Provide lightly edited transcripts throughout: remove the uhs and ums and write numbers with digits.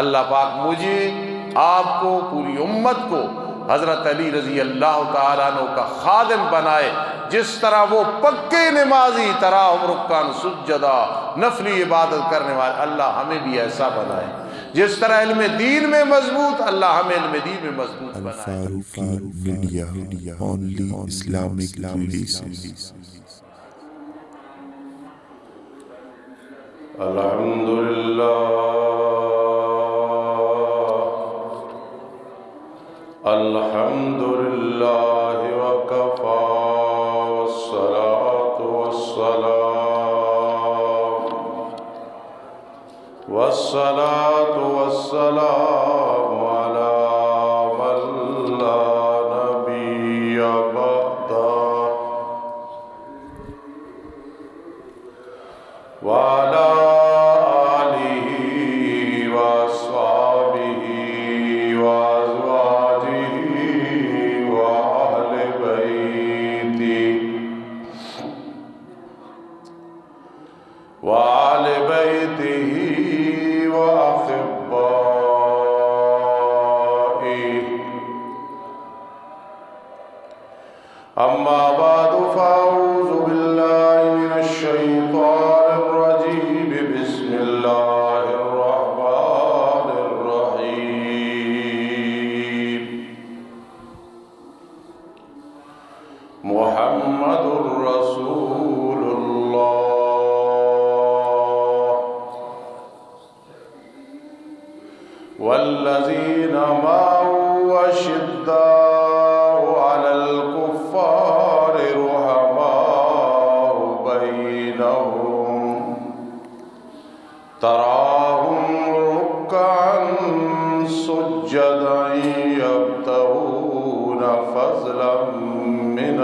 اللہ پاک مجھے، آپ کو، پوری امت کو حضرت علی رضی اللہ تعالیٰ عنہ کا خادم بنائے، جس طرح وہ پکے نمازی تراہم رکعن سجدہ نفلی عبادت کرنے والے، اللہ ہمیں بھی ایسا بنائے۔ جس طرح علم دین میں مضبوط، اللہ ہمیں علم دین میں مضبوط بنائے۔ Al-Faruqi media, only Islamic releases۔ الحمدللہ الحمدللہ وکفا والصلاة والسلام علی من لا نبی بعدہ وعلی اما بعد فاعوذ باللہ من الشیطان الرجیم بسم اللہ الرحمن الرحیم محمد رسول اللہ والذین معه اشداء علی الكفار رحماء بینہم تراہم رکعا سجدا یبتغون فضلا من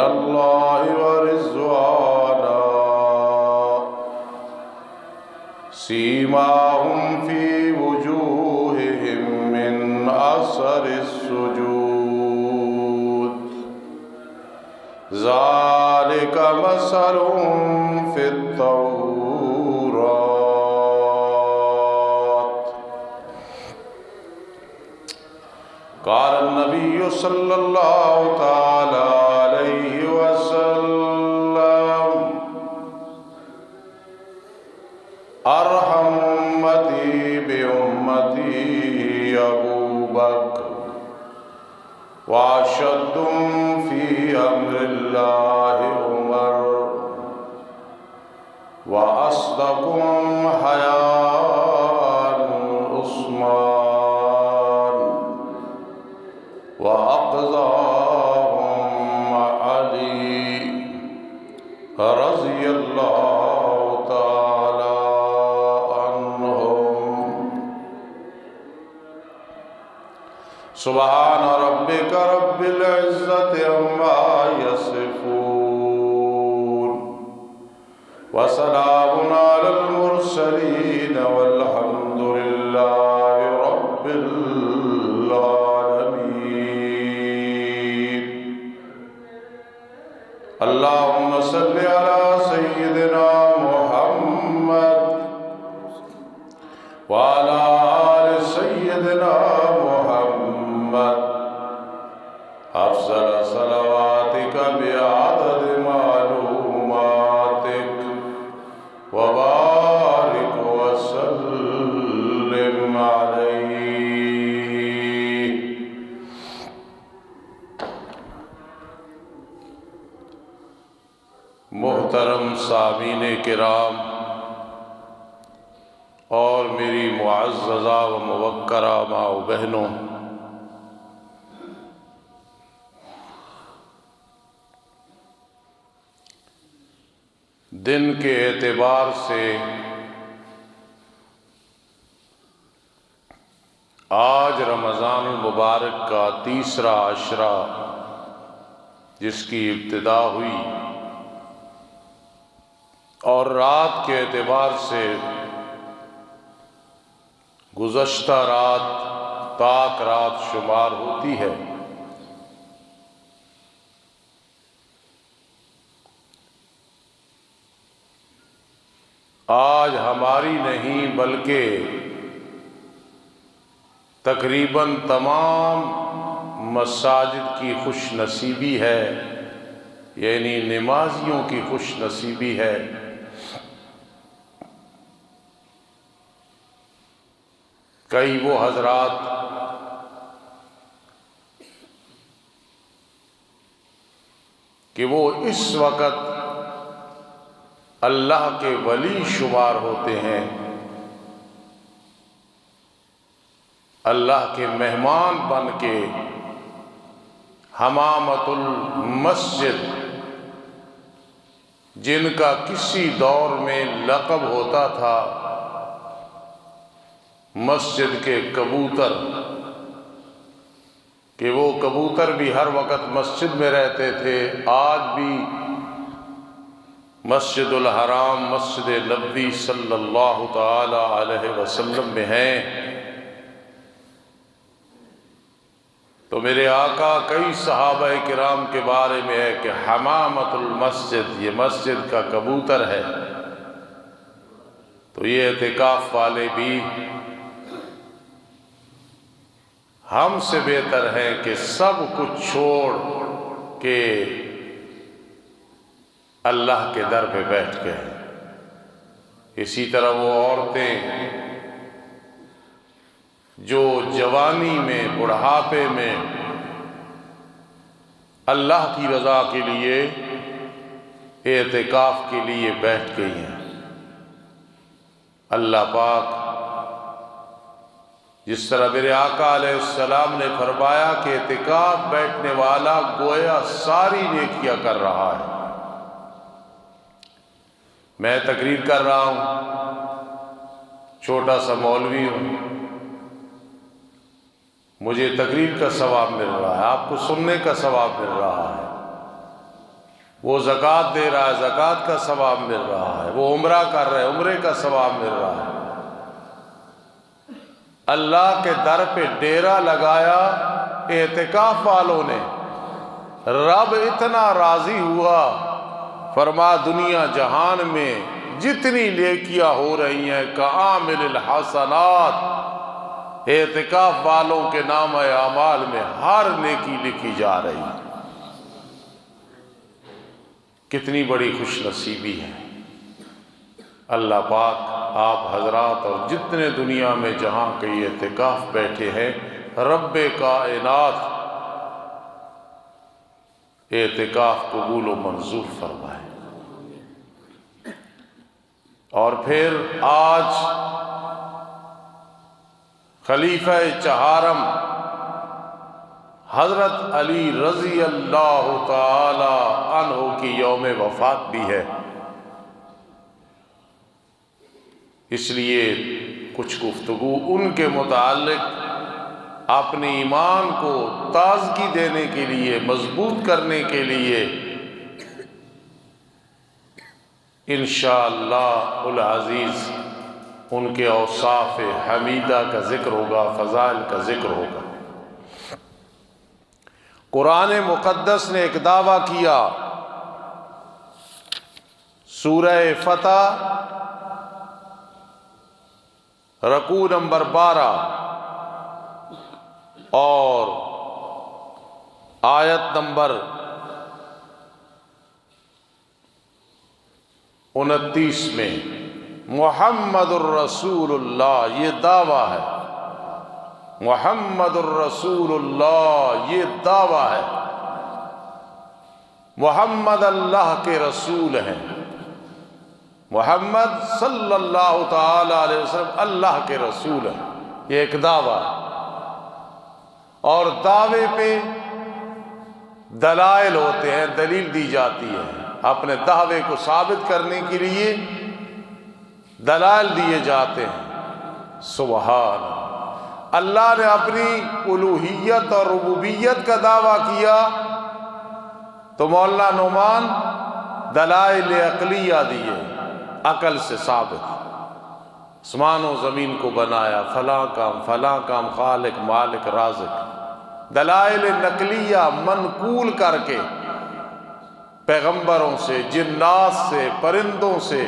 اللہ ورضوانا سیماہم فی وجوہہم من اثر السجود ذالک مثلهم فی التوراة قال النبی صلی اللہ تعالی علیہ وسلم ارحم امتی بامتی ابو بکر واشدهم فی امر اللہ عمر واصدقهم حیاء عثمان واقضاهم علی رضی اللہ تعالی سبحان ربک رب العزت عما یصفون وسلام علی المرسلین والحمد للہ رب العالمین۔ اللہم صلی علی سیدنا محمد وعلی آل سیدنا افضل صلواتک بعدد معلوماتک وبارک وسلم علیہ۔ محترم سامعین کرام اور میری معززہ و موقرہ ماں و بہنوں، دن کے اعتبار سے آج رمضان المبارک کا تیسرا عشرہ جس کی ابتدا ہوئی، اور رات کے اعتبار سے گزشتہ رات پاک رات شمار ہوتی ہے۔ آج ہماری نہیں بلکہ تقریباً تمام مساجد کی خوش نصیبی ہے، یعنی نمازیوں کی خوش نصیبی ہے کئی وہ حضرات کہ وہ اس وقت اللہ کے ولی شمار ہوتے ہیں، اللہ کے مہمان بن کے حمامت المسجد، جن کا کسی دور میں لقب ہوتا تھا مسجد کے کبوتر، کہ وہ کبوتر بھی ہر وقت مسجد میں رہتے تھے، آج بھی مسجد الحرام مسجد نبوی صلی اللہ تعالی علیہ وسلم میں ہیں۔ تو میرے آقا کئی صحابہ کرام کے بارے میں ہے کہ حمامت المسجد، یہ مسجد کا کبوتر ہے۔ تو یہ اعتکاف والے بھی ہم سے بہتر ہیں کہ سب کچھ چھوڑ کے اللہ کے در پہ بیٹھ گئے۔ اسی طرح وہ عورتیں جو جوانی میں، بڑھاپے میں اللہ کی رضا کے لیے اعتکاف کے لیے بیٹھ گئی ہیں، اللہ پاک جس طرح میرے آقا علیہ السلام نے فرمایا کہ اعتکاف بیٹھنے والا گویا ساری نیکیاں کر رہا ہے۔ میں تقریر کر رہا ہوں، چھوٹا سا مولوی ہوں، مجھے تقریر کا ثواب مل رہا ہے، آپ کو سننے کا ثواب مل رہا ہے، وہ زکوٰۃ دے رہا ہے، زکوٰۃ کا ثواب مل رہا ہے، وہ عمرہ کر رہے ہیں، عمرے کا ثواب مل رہا ہے۔ اللہ کے در پہ ڈیرا لگایا اعتکاف والوں نے، رب اتنا راضی ہوا، فرما دنیا جہان میں جتنی نیکیاں ہو رہی ہیں کعامل الحسنات، اعتکاف والوں کے نام اعمال میں ہر نیکی لکھی جا رہی ہے۔ کتنی بڑی خوش نصیبی ہے۔ اللہ پاک آپ حضرات اور جتنے دنیا میں جہاں کئی اعتکاف بیٹھے ہیں، رب کائنات اعتکاف قبول و منظور فرمائے۔ اور پھر آج خلیفہ چہارم حضرت علی رضی اللہ تعالی عنہ کی یوم وفات بھی ہے، اس لیے کچھ گفتگو ان کے متعلق اپنے ایمان کو تازگی دینے کے لیے، مضبوط کرنے کے لیے انشاءاللہ العزیز ان کے اوصاف حمیدہ کا ذکر ہوگا، فضائل کا ذکر ہوگا۔ قرآن مقدس نے ایک دعویٰ کیا، سورہ فتح رکوع نمبر 12 اور آیت نمبر 29 میں محمد الرسول اللہ، یہ دعویٰ ہے، محمد الرسول اللہ یہ دعویٰ ہے، محمد اللہ کے رسول ہیں، محمد صلی اللہ تعالی علیہ وسلم اللہ کے رسول ہیں، یہ ایک دعویٰ ہے۔ اور دعوے پہ دلائل ہوتے ہیں، دلیل دی جاتی ہے، اپنے دعوے کو ثابت کرنے کے لیے دلائل دیے جاتے ہیں۔ سبحان اللہ نے اپنی الوہیت اور ربوبیت کا دعویٰ کیا تو مولانا نعمان دلائل عقلیہ دیے، عقل سے ثابت، آسمان و زمین کو بنایا، فلاں کام خالق مالک رازق، دلائل نقلیہ منقول کر کے پیغمبروں سے، جنات سے، پرندوں سے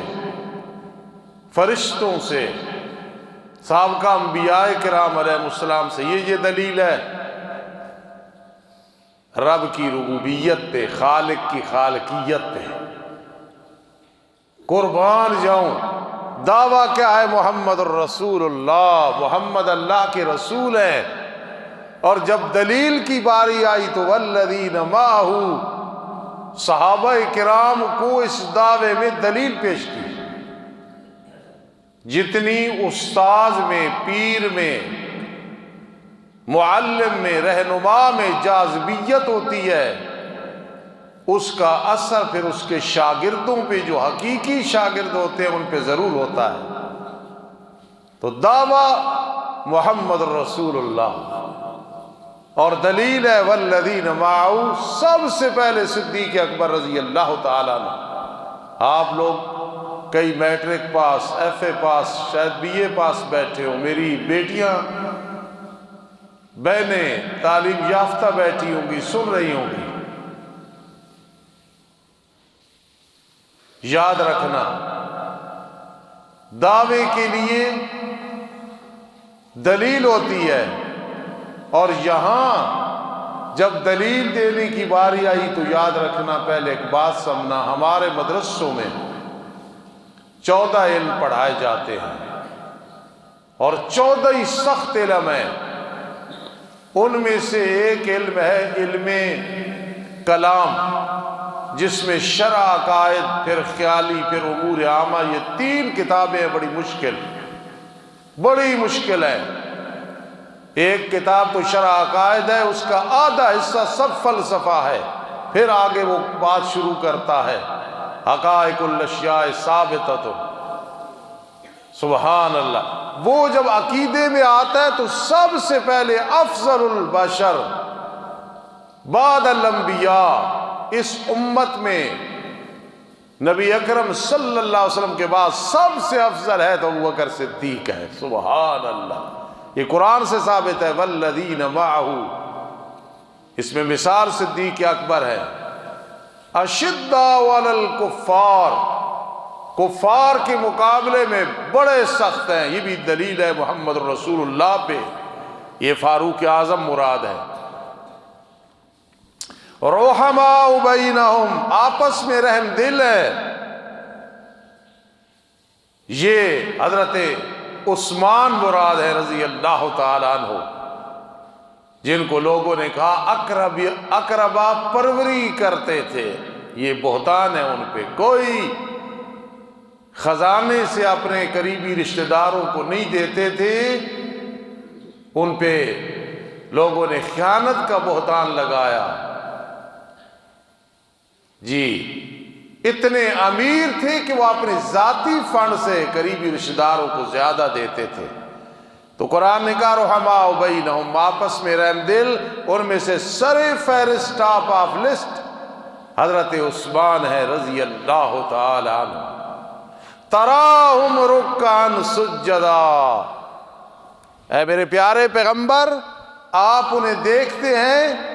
فرشتوں سے، سابقہ انبیاء کرام علیہ السلام سے۔ یہ دلیل ہے رب کی ربوبیت پہ، خالق کی خالقیت پہ۔ قربان جاؤں، دعویٰ کیا ہے؟ محمد الرسول اللہ، محمد اللہ کے رسول ہیں۔ اور جب دلیل کی باری آئی تو والذین معہ، صحابہ کرام کو اس دعوے میں دلیل پیش کی۔ جتنی استاذ میں، پیر میں، معلم میں، رہنما میں جاذبیت ہوتی ہے، اس کا اثر پھر اس کے شاگردوں پہ، جو حقیقی شاگرد ہوتے ہیں ان پہ ضرور ہوتا ہے۔ تو دعویٰ محمد رسول اللہ، اور دلیل ہے والذین معہ، سب سے پہلے صدیق اکبر رضی اللہ تعالیٰ عنہ۔ آپ لوگ کئی میٹرک پاس، ایف اے پاس، شاید بی اے پاس بیٹھے ہو، میری بیٹیاں بہنیں تعلیم یافتہ بیٹھی ہوں گی، سن رہی ہوں گی۔ یاد رکھنا، دعوے کے لیے دلیل ہوتی ہے، اور یہاں جب دلیل دینے کی باری آئی تو یاد رکھنا، پہلے ایک بات سمجھنا، ہمارے مدرسوں میں 14 علم پڑھائے جاتے ہیں، اور 14 ہی سخت علم ہیں۔ ان میں سے ایک علم ہے علم کلام، جس میں شرع، عقائد، پھر خیالی، پھر امور عامہ۔ یہ 3 کتابیں ہیں، بڑی مشکل ہے۔ ایک کتاب تو شرع عقائد ہے، اس کا آدھا حصہ سب فلسفہ ہے، پھر آگے وہ بات شروع کرتا ہے حقائق الاشیاء ثابتۃ، سبحان اللہ۔ وہ جب عقیدے میں آتا ہے تو سب سے پہلے افضل البشر بعد الانبیاء، اس امت میں نبی اکرم صلی اللہ علیہ وسلم کے بعد سب سے افضل ہے تو ابوبکر صدیق ہے، سبحان اللہ۔ یہ قرآن سے ثابت ہے، والذین معہ، اس میں مثال صدیق اکبر ہے۔ اشداء علی الکفار، کفار کے مقابلے میں بڑے سخت ہیں، یہ بھی دلیل ہے محمد رسول اللہ پہ۔ یہ فاروق اعظم مراد ہے۔ رحماء بینہم، آپس میں رحم دل ہے۔ یہ حضرت عثمان مراد ہے رضی اللہ تعالیٰ عنہ، جن کو لوگوں نے کہا اقربا پروری کرتے تھے۔ یہ بہتان ہے ان پہ، کوئی خزانے سے اپنے قریبی رشتہ داروں کو نہیں دیتے تھے، ان پہ لوگوں نے خیانت کا بہتان لگایا۔ جی، اتنے امیر تھے کہ وہ اپنے ذاتی فنڈ سے قریبی رشتہ داروں کو زیادہ دیتے تھے۔ تو قرآن نے کہا رحماء بینہم، آپس میں رحم دل۔ ان میں سے سر فہرست، ٹاپ آف لسٹ، حضرت عثمان ہے رضی اللہ تعالی عنہ۔ تراہم رکعا سجدا، اے میرے پیارے پیغمبر، آپ انہیں دیکھتے ہیں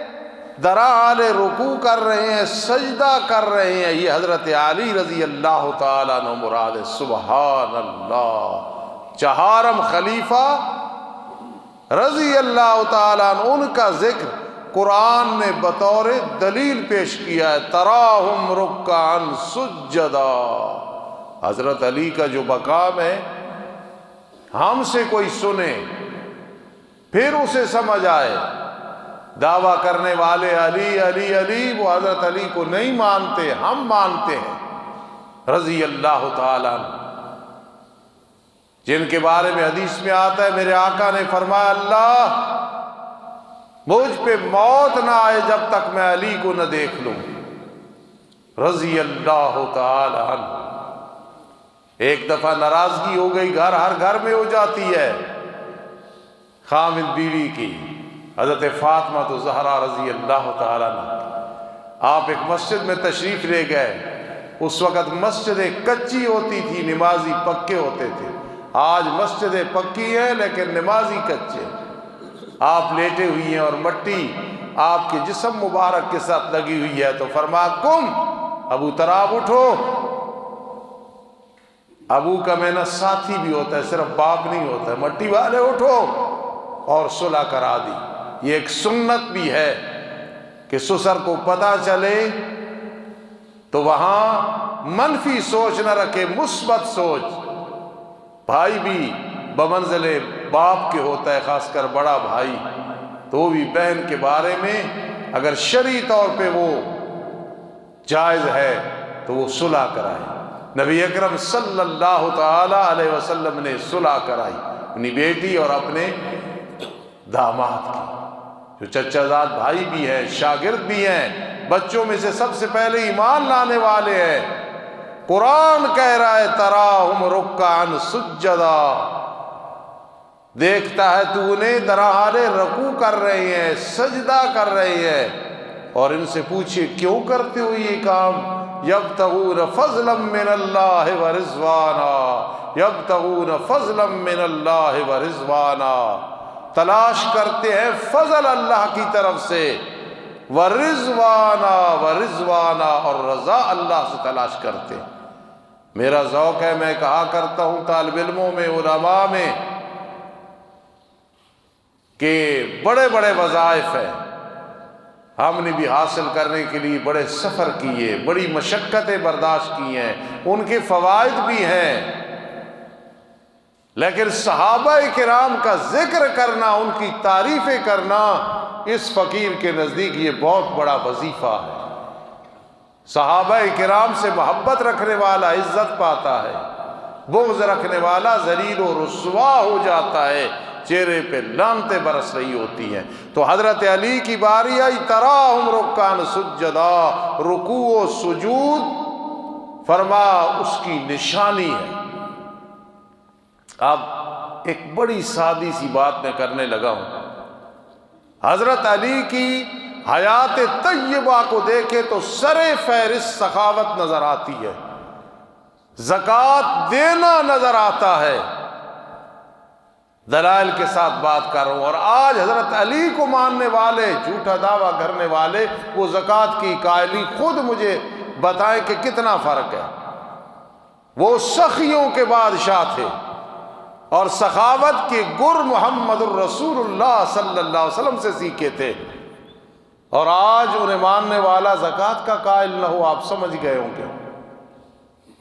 درا حال رکوع کر رہے ہیں، سجدہ کر رہے ہیں۔ یہ حضرت علی رضی اللہ تعالیٰ عنہ مراد ہے، سبحان اللہ۔ چہارم خلیفہ رضی اللہ تعالیٰ عنہ، ان کا ذکر قرآن نے بطور دلیل پیش کیا ہے، تراہم رکعا سجدا۔ حضرت علی کا جو مقام ہے، ہم سے کوئی سنے پھر اسے سمجھ آئے۔ دعویٰ کرنے والے علی علی علی، وہ حضرت علی کو نہیں مانتے، ہم مانتے ہیں رضی اللہ تعالیٰ عنہ، جن کے بارے میں حدیث میں آتا ہے میرے آقا نے فرمایا اللہ مجھ پہ موت نہ آئے جب تک میں علی کو نہ دیکھ لوں، رضی اللہ تعالیٰ عنہ۔ ایک دفعہ ناراضگی ہو گئی، ہر گھر میں ہو جاتی ہے، خامد بیوی کی، حضرت فاطمہ تو زہرا رضی اللہ تعالیٰ عنہ۔ آپ ایک مسجد میں تشریف لے گئے، اس وقت مسجدیں کچی ہوتی تھی، نمازی پکے ہوتے تھے۔ آج مسجدیں پکی ہیں لیکن نمازی کچے۔ آپ لیٹے ہوئی ہیں اور مٹی آپ کے جسم مبارک کے ساتھ لگی ہوئی ہے، تو فرمایا قم ابو تراب، اٹھو، ابو کا مینا ساتھی بھی ہوتا ہے، صرف باپ نہیں ہوتا ہے۔ مٹی والے اٹھو اور صلح کرا دی۔ یہ ایک سنت بھی ہے کہ سسر کو پتہ چلے تو وہاں منفی سوچ نہ رکھے، مثبت سوچ۔ بھائی بھی بمنزل باپ کے ہوتا ہے، خاص کر بڑا بھائی، تو وہ بھی بہن کے بارے میں اگر شرعی طور پہ وہ جائز ہے تو وہ صلح کرائے۔ نبی اکرم صلی اللہ تعالی علیہ وسلم نے صلح کرائی اپنی بیٹی اور اپنے داماد کی، جو چچا زاد بھائی بھی ہیں، شاگرد بھی ہیں، بچوں میں سے سب سے پہلے ایمان لانے والے ہیں۔ قرآن کہہ رہا ہے تراہم رکعا سجدا، دیکھتا ہے تو انہیں درحال رکوع کر رہے ہیں، سجدہ کر رہے ہیں، اور ان سے پوچھے کیوں کرتے ہو یہ کام؟ یبتغون فضلا من اللہ ورضوانا، یبتغون فضلا من اللہ ورضوانا، تلاش کرتے ہیں فضل اللہ کی طرف سے، ورضوانا، ورضوانا، اور رضا اللہ سے تلاش کرتے ہیں۔ میرا ذوق ہے، میں کہا کرتا ہوں طالب علموں میں، علماء میں، کہ بڑے بڑے وظائف ہیں، ہم نے بھی حاصل کرنے کے لیے بڑے سفر کیے، بڑی مشقتیں برداشت کی ہیں، ان کے فوائد بھی ہیں، لیکن صحابہ کرام کا ذکر کرنا، ان کی تعریفیں کرنا، اس فقیر کے نزدیک یہ بہت بڑا وظیفہ ہے۔ صحابہ کرام سے محبت رکھنے والا عزت پاتا ہے، بغض رکھنے والا ذلیل و رسوا ہو جاتا ہے، چہرے پہ لعنتیں برس رہی ہوتی ہیں۔ تو حضرت علی کی باری آئی تراہم رکعا سجدا، رکوع و سجود فرما اس کی نشانی ہے۔ اب ایک بڑی سادی سی بات میں کرنے لگا ہوں، حضرت علی کی حیات طیبہ کو دیکھے تو سر فہرست سخاوت نظر آتی ہے، زکوٰۃ دینا نظر آتا ہے، دلائل کے ساتھ بات کر رہا ہوں۔ اور آج حضرت علی کو ماننے والے، جھوٹا دعویٰ کرنے والے، وہ زکوٰۃ کی قائلی خود مجھے بتائیں کہ کتنا فرق ہے۔ وہ سخیوں کے بادشاہ تھے اور سخاوت کے گر محمد الرسول اللہ صلی اللہ علیہ وسلم سے سیکھے تھے، اور آج انہیں ماننے والا زکوٰۃ کا قائل نہ ہو، آپ سمجھ گئے ہوں گے۔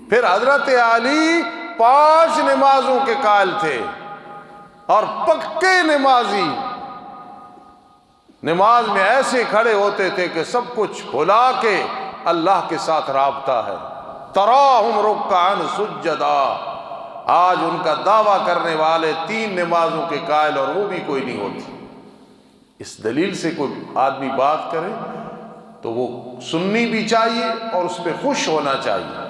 پھر حضرت علی 5 نمازوں کے قائل تھے اور پکے نمازی، نماز میں ایسے کھڑے ہوتے تھے کہ سب کچھ بھلا کے اللہ کے ساتھ رابطہ ہے۔ تراہم رکعا سجدا، آج ان کا دعویٰ کرنے والے 3 نمازوں کے قائل، اور وہ بھی کوئی نہیں ہوتی۔ اس دلیل سے کوئی آدمی بات کرے تو وہ سننی بھی چاہیے اور اس پہ خوش ہونا چاہیے۔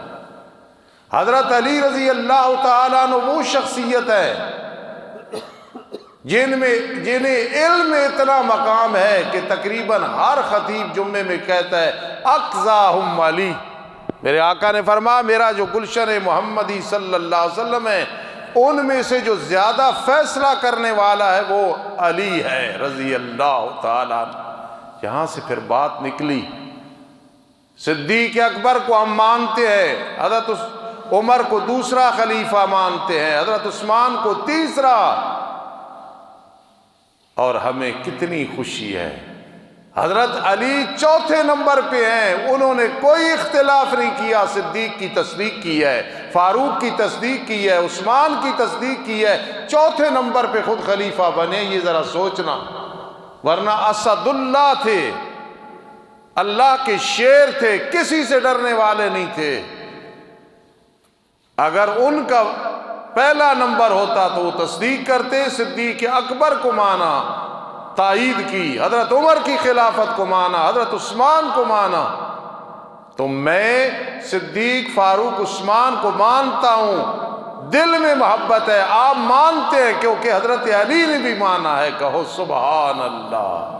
حضرت علی رضی اللہ تعالیٰ عنہ وہ شخصیت ہے جنہیں علم میں اتنا مقام ہے کہ تقریباً ہر خطیب جمعے میں کہتا ہے اقضاہم علی، میرے آقا نے فرمایا میرا جو گلشن محمدی صلی اللہ علیہ وسلم ہے، ان میں سے جو زیادہ فیصلہ کرنے والا ہے وہ علی ہے رضی اللہ تعالیٰ عنہ۔ یہاں سے پھر بات نکلی، صدیق اکبر کو ہم مانتے ہیں، حضرت عمر کو دوسرا خلیفہ مانتے ہیں، حضرت عثمان کو تیسرا، اور ہمیں کتنی خوشی ہے حضرت علی 4تھے نمبر پہ ہیں، انہوں نے کوئی اختلاف نہیں کیا، صدیق کی تصدیق کی ہے، فاروق کی تصدیق کی ہے، عثمان کی تصدیق کی ہے، 4تھے نمبر پہ خود خلیفہ بنے۔ یہ ذرا سوچنا، ورنہ اسد اللہ تھے، اللہ کے شیر تھے، کسی سے ڈرنے والے نہیں تھے۔ اگر ان کا پہلا نمبر ہوتا تو وہ تصدیق کرتے، صدیق اکبر کو مانا، تائید کی، حضرت عمر کی خلافت کو مانا، حضرت عثمان کو مانا۔ تو میں صدیق، فاروق، عثمان کو مانتا ہوں، دل میں محبت ہے، آپ مانتے ہیں کیونکہ حضرت علی نے بھی مانا ہے، کہو سبحان اللہ۔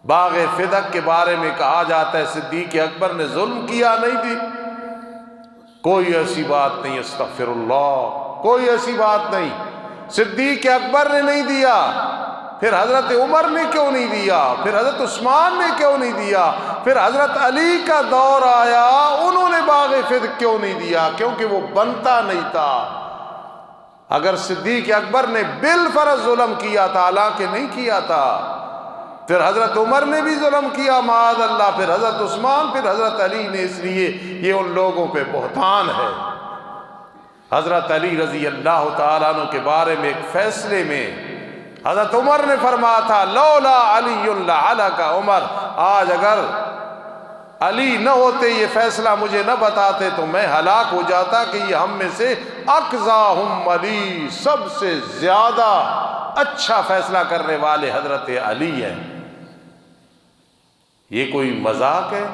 باغ فدق کے بارے میں کہا جاتا ہے صدیق اکبر نے ظلم کیا، نہیں دی، کوئی ایسی بات نہیں، استغفر اللہ، کوئی ایسی بات نہیں، صدیق اکبر نے نہیں دیا، پھر حضرت عمر نے کیوں نہیں دیا، پھر حضرت عثمان نے کیوں نہیں دیا، پھر حضرت علی کا دور آیا انہوں نے باغ فتح کیوں نہیں دیا؟ کیونکہ وہ بنتا نہیں تھا۔ اگر صدیق اکبر نے بالفرض ظلم کیا تھا، حالانکہ نہیں کیا تھا، پھر حضرت عمر نے بھی ظلم کیا معاذ اللہ، پھر حضرت عثمان، پھر حضرت علی نے، اس لیے یہ ان لوگوں پہ بہتان ہے۔ حضرت علی رضی اللہ تعالیٰ عنہ کے بارے میں ایک فیصلے میں حضرت عمر نے فرمایا تھا لولا علی لہلک عمر، آج اگر علی نہ ہوتے، یہ فیصلہ مجھے نہ بتاتے تو میں ہلاک ہو جاتا، کہ یہ ہم میں سے اقضاہم علی، سب سے زیادہ اچھا فیصلہ کرنے والے حضرت علی ہیں۔ یہ کوئی مذاق ہے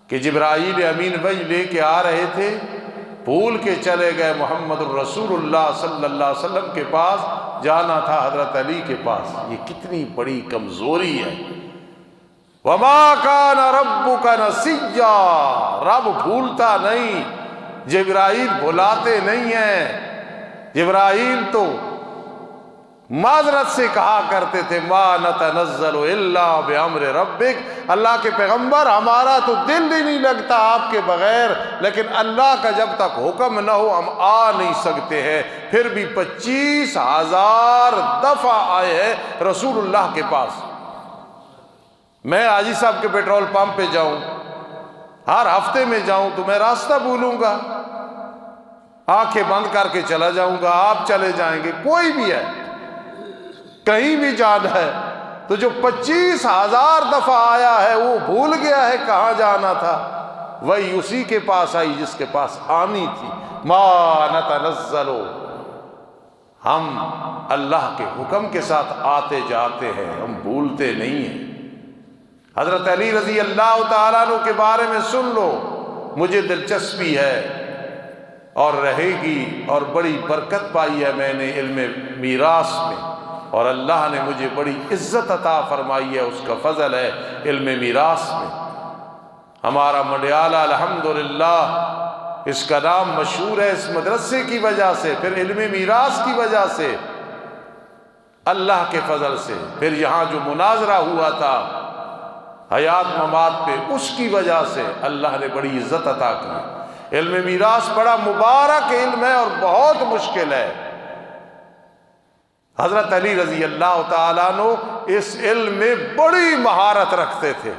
کہ جبرائیل امین وحی لے کے آ رہے تھے، بھول کے چلے گئے محمد الرسول اللہ صلی اللہ علیہ وسلم کے پاس، جانا تھا حضرت علی کے پاس۔ یہ کتنی بڑی کمزوری ہے۔ وما کان ربک نسیا، رب بھولتا نہیں، جبرائیل بھلاتے نہیں ہیں۔ جبرائیل تو معذرت سے کہا کرتے تھے ما نتنزل الا بامر ربک، اللہ کے پیغمبر ہمارا تو دل ہی نہیں لگتا آپ کے بغیر، لیکن اللہ کا جب تک حکم نہ ہو ہم آ نہیں سکتے ہیں۔ پھر بھی 25,000 دفعہ آئے ہیں رسول اللہ کے پاس۔ میں حاجی صاحب کے پیٹرول پمپ پہ جاؤں، ہر ہفتے میں جاؤں تو میں راستہ بھولوں گا، آنکھیں بند کر کے چلا جاؤں گا، آپ چلے جائیں گے، کوئی بھی ہے، کہیں بھی جانا ہے، تو جو 25,000 دفعہ آیا ہے وہ بھول گیا ہے کہاں جانا تھا، وہی اسی کے پاس آئی جس کے پاس آنی تھی۔ ما نتنزل، ہم اللہ کے حکم کے ساتھ آتے جاتے ہیں، ہم بھولتے نہیں ہیں۔ حضرت علی رضی اللہ تعالیٰ عنہ کے بارے میں سن لو، مجھے دلچسپی ہے اور رہے گی، اور بڑی برکت پائی ہے میں نے علم میراث میں، اور اللہ نے مجھے بڑی عزت عطا فرمائی ہے، اس کا فضل ہے علم میراث میں۔ ہمارا مڈیالہ الحمدللہ اس کا نام مشہور ہے اس مدرسے کی وجہ سے، پھر علم میراث کی وجہ سے، اللہ کے فضل سے، پھر یہاں جو مناظرہ ہوا تھا حیات ممات پہ، اس کی وجہ سے اللہ نے بڑی عزت عطا کی۔ علم میراث بڑا مبارک علم ہے اور بہت مشکل ہے۔ حضرت علی رضی اللہ تعالیٰ عنہ اس علم میں بڑی مہارت رکھتے تھے،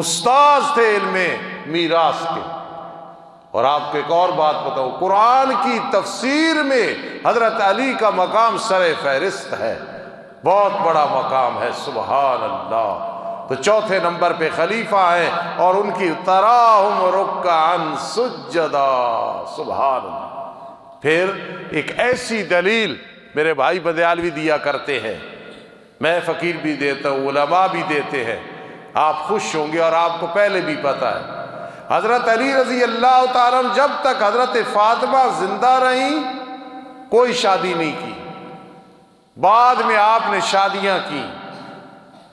استاذ تھے علم میراث کے۔ اور آپ کو ایک اور بات بتاؤں، قرآن کی تفسیر میں حضرت علی کا مقام سر فہرست ہے، بہت بڑا مقام ہے، سبحان اللہ۔ تو چوتھے نمبر پہ خلیفہ ہیں، اور ان کی تراہم رکعا سجدا، سبحان اللہ۔ پھر ایک ایسی دلیل میرے بھائی بدیالوی دیا کرتے ہیں، میں فقیر بھی دیتا ہوں، علماء بھی دیتے ہیں، آپ خوش ہوں گے، اور آپ کو پہلے بھی پتہ ہے۔ حضرت علی رضی اللہ تعالیٰ عنہ جب تک حضرت فاطمہ زندہ رہیں کوئی شادی نہیں کی، بعد میں آپ نے شادیاں کی،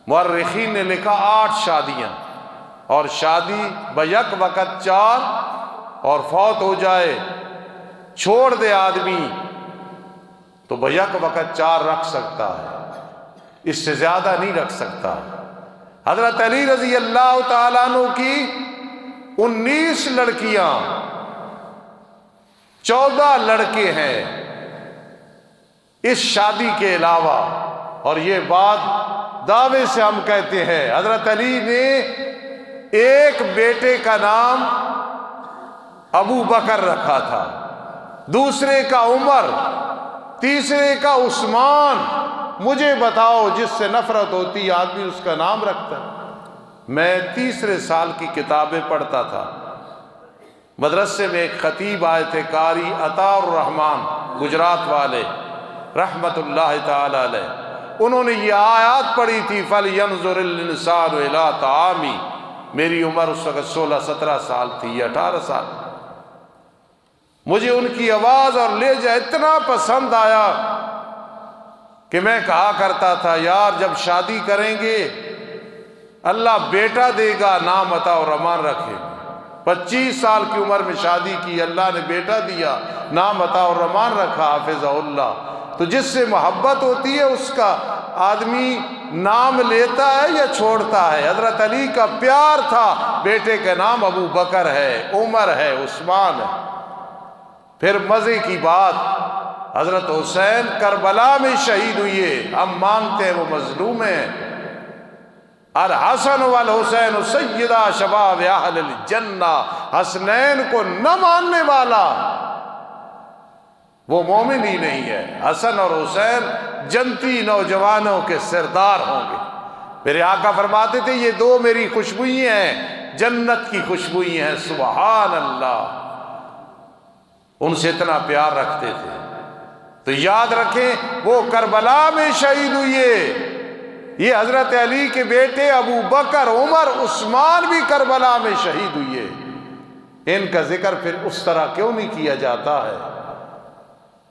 مورخین نے لکھا 8 شادیاں، اور شادی بیک وقت 4، اور فوت ہو جائے چھوڑ دے آدمی تو بیک وقت 4 رکھ سکتا ہے، اس سے زیادہ نہیں رکھ سکتا۔ حضرت علی رضی اللہ تعالیٰ عنہ کی 19 لڑکیاں، 14 لڑکے ہیں اس شادی کے علاوہ، اور یہ بات دعوے سے ہم کہتے ہیں، حضرت علی نے ایک بیٹے کا نام ابو بکر رکھا تھا، دوسرے کا عمر، تیسرے کا عثمان۔ مجھے بتاؤ جس سے نفرت ہوتی آدمی اس کا نام رکھتا ہے۔ میں تیسرے سال کی کتابیں پڑھتا تھا، مدرسے میں ایک خطیب آئے تھے، قاری عطا الرحمان گجرات والے رحمت اللہ تعالی علیہ، انہوں نے یہ آیات پڑھی تھی فَلْيَنْظُرِ الْإِنسَانُ إِلَىٰ طَعَامِهِ، میری عمر اس وقت 16-17 سال تھی یا 18 سال۔ مجھے ان کی آواز اور لہجہ اتنا پسند آیا کہ میں کہا کرتا تھا یار جب شادی کریں گے اللہ بیٹا دے گا، نام عطا الرحمان رکھے۔ 25 سال کی عمر میں شادی کی، اللہ نے بیٹا دیا، نام عطا الرحمان رکھا، حافظہ اللہ۔ تو جس سے محبت ہوتی ہے اس کا آدمی نام لیتا ہے یا چھوڑتا ہے۔ حضرت علی کا پیار تھا، بیٹے کا نام ابو بکر ہے، عمر ہے، عثمان ہے۔ پھر مزے کی بات، حضرت حسین کربلا میں شہید ہوئے، ہم مانتے ہیں وہ مظلوم ہیں۔ الحسن والحسین سیدہ شباب اہل الجنہ، حسنین کو نہ ماننے والا وہ مومن ہی نہیں ہے۔ حسن اور حسین جنتی نوجوانوں کے سردار ہوں گے۔ میرے آقا فرماتے تھے یہ دو میری خوشبوئی ہیں، جنت کی خوشبوئی ہیں، سبحان اللہ۔ ان سے اتنا پیار رکھتے تھے۔ تو یاد رکھیں وہ کربلا میں شہید ہوئے۔ یہ حضرت علی کے بیٹے ابو بکر، عمر، عثمان بھی کربلا میں شہید ہوئے۔ ان کا ذکر پھر اس طرح کیوں نہیں کیا جاتا ہے؟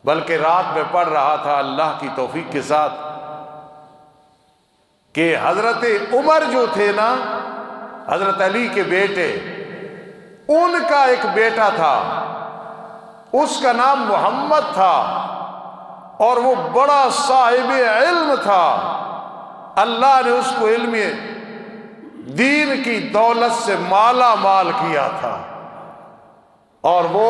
بلکہ رات میں پڑھ رہا تھا اللہ کی توفیق کے ساتھ کہ حضرت عمر جو تھے نا، حضرت علی کے بیٹے، ان کا ایک بیٹا تھا، اس کا نام محمد تھا، اور وہ بڑا صاحب علم تھا۔ اللہ نے اس کو علم دین کی دولت سے مالا مال کیا تھا، اور وہ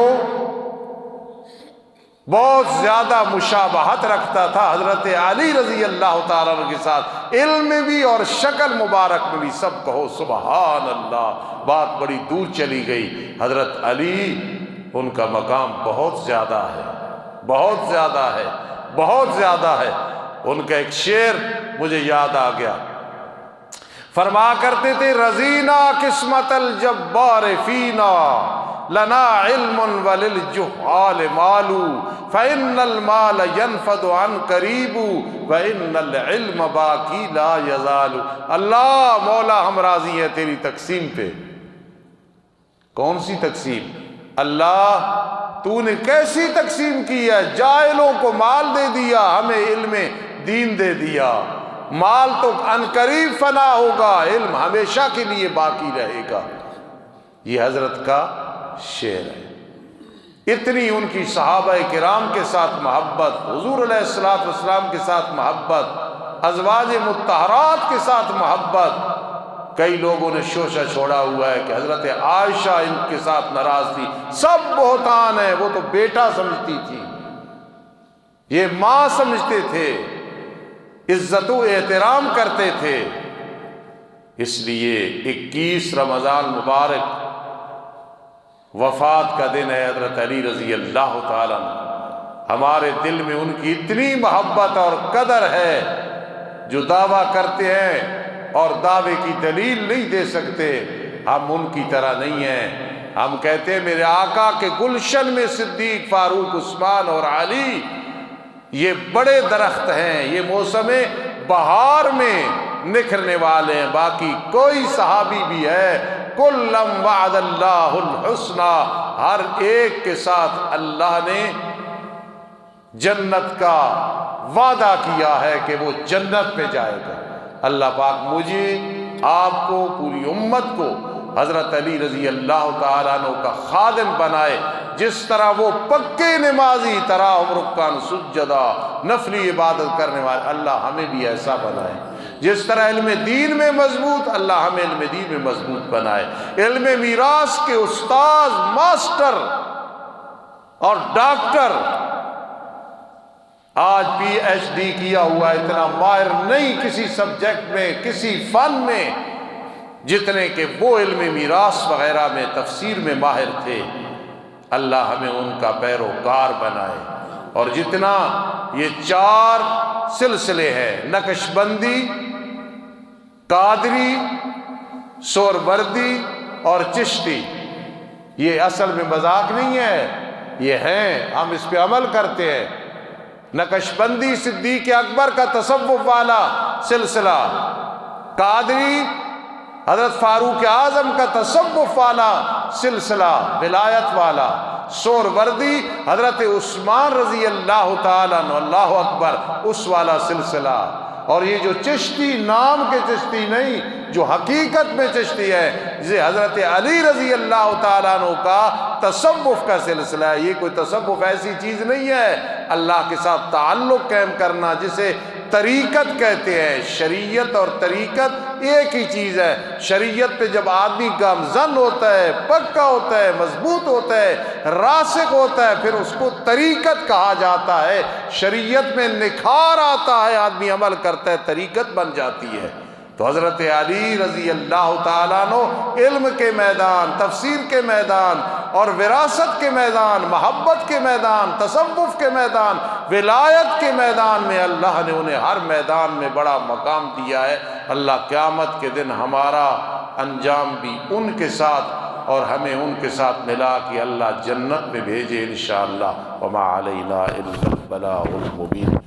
بہت زیادہ مشابہت رکھتا تھا حضرت علی رضی اللہ تعالیٰ عنہ کے ساتھ، علم میں بھی اور شکل مبارک میں بھی۔ سب کہو سبحان اللہ۔ بات بڑی دور چلی گئی۔ حضرت علی ان کا مقام بہت زیادہ ہے، بہت زیادہ ہے، بہت زیادہ ہے۔ ان کا ایک شعر مجھے یاد آ گیا، فرمایا کرتے تھے رضینا قسمت الجبار فینا لنا علم وللجہال مال فإن المال ينفد عن قریب وإن العلم باقی لا یزال۔ اللہ مولا ہم راضی ہیں تیری تقسیم پہ۔ کون سی تقسیم؟ اللہ تو نے کیسی تقسیم کی ہے؟ جاہلوں کو مال دے دیا، ہمیں علم دین دے دیا۔ مال تو ان قریب فنا ہوگا، علم ہمیشہ کے لیے باقی رہے گا۔ یہ حضرت کا شعر ہے۔ اتنی ان کی صحابہ کرام کے ساتھ محبت، حضور علیہ الصلوۃ والسلام کے ساتھ محبت، ازواج مطہرات کے ساتھ محبت۔ کئی لوگوں نے شوشہ چھوڑا ہوا ہے کہ حضرت عائشہ ان کے ساتھ ناراض تھی، سب بہتان ہے، وہ تو بیٹا سمجھتی تھی، یہ ماں سمجھتے تھے، عزت و احترام کرتے تھے۔ اس لیے 21 رمضان مبارک وفات کا دن ہے حضرت علی رضی اللہ تعالیٰ عنہ۔ ہمارے دل میں ان کی اتنی محبت اور قدر ہے، جو دعویٰ کرتے ہیں اور دعوے کی دلیل نہیں دے سکتے، ہم ان کی طرح نہیں ہیں۔ ہم کہتے ہیں میرے آقا کے گلشن میں صدیق، فاروق، عثمان اور علی یہ بڑے درخت ہیں، یہ موسم بہار میں نکھرنے والے ہیں۔ باقی کوئی صحابی بھی ہے، کلم وعد اللہ الحسنی، ہر ایک کے ساتھ اللہ نے جنت کا وعدہ کیا ہے کہ وہ جنت پہ جائے گا۔ اللہ پاک مجھے، آپ کو، پوری امت کو حضرت علی رضی اللہ تعالیٰ عنہ کا خادم بنائے۔ جس طرح وہ پکے نمازی، تراہم رکعن سجدہ، نفلی عبادت کرنے والے، اللہ ہمیں بھی ایسا بنائے۔ جس طرح علم دین میں مضبوط، اللہ ہمیں علم دین میں مضبوط بنائے۔ علم میراث کے استاذ، ماسٹر اور ڈاکٹر، آج پی ایچ ڈی کیا ہوا اتنا ماہر نہیں کسی سبجیکٹ میں، کسی فن میں، جتنے کہ وہ علم میراث وغیرہ میں، تفسیر میں ماہر تھے۔ اللہ ہمیں ان کا پیروکار بنائے۔ اور جتنا یہ 4 سلسلے ہیں، نقش بندی، قادری، سہروردی اور چشتی، یہ اصل میں مذاق نہیں ہے، یہ ہیں، ہم اس پہ عمل کرتے ہیں۔ نقش بندی صدیق اکبر کا تصوف والا سلسلہ، قادری حضرت فاروق اعظم کا تصوف والا سلسلہ ولایت والا، سہروردی حضرت عثمان رضی اللہ تعالیٰ عنہ، اللہ اکبر، اس والا سلسلہ، اور یہ جو چشتی نام کے چشتی نہیں، جو حقیقت میں چشتی ہے، جسے حضرت علی رضی اللہ تعالیٰ عنہ کا تصوف کا سلسلہ ہے، یہ کوئی تصوف ایسی چیز نہیں ہے اللہ کے ساتھ تعلق قائم کرنا جسے طریقت کہتے ہیں۔ شریعت اور طریقت ایک ہی چیز ہے۔ شریعت پہ جب آدمی گامزن ہوتا ہے، پکا ہوتا ہے، مضبوط ہوتا ہے، راسخ ہوتا ہے، پھر اس کو طریقت کہا جاتا ہے۔ شریعت میں نکھار آتا ہے، آدمی عمل کرتا ہے، طریقت بن جاتی ہے۔ تو حضرت علی رضی اللہ تعالیٰ عنہ علم کے میدان، تفسیر کے میدان اور وراثت کے میدان، محبت کے میدان، تصوف کے میدان، ولایت کے میدان میں اللہ نے انہیں ہر میدان میں بڑا مقام دیا ہے۔ اللہ قیامت کے دن ہمارا انجام بھی ان کے ساتھ اور ہمیں ان کے ساتھ ملا کہ اللہ جنت میں بھیجے انشاءاللہ۔ وما علینا الا البلاغ المبین۔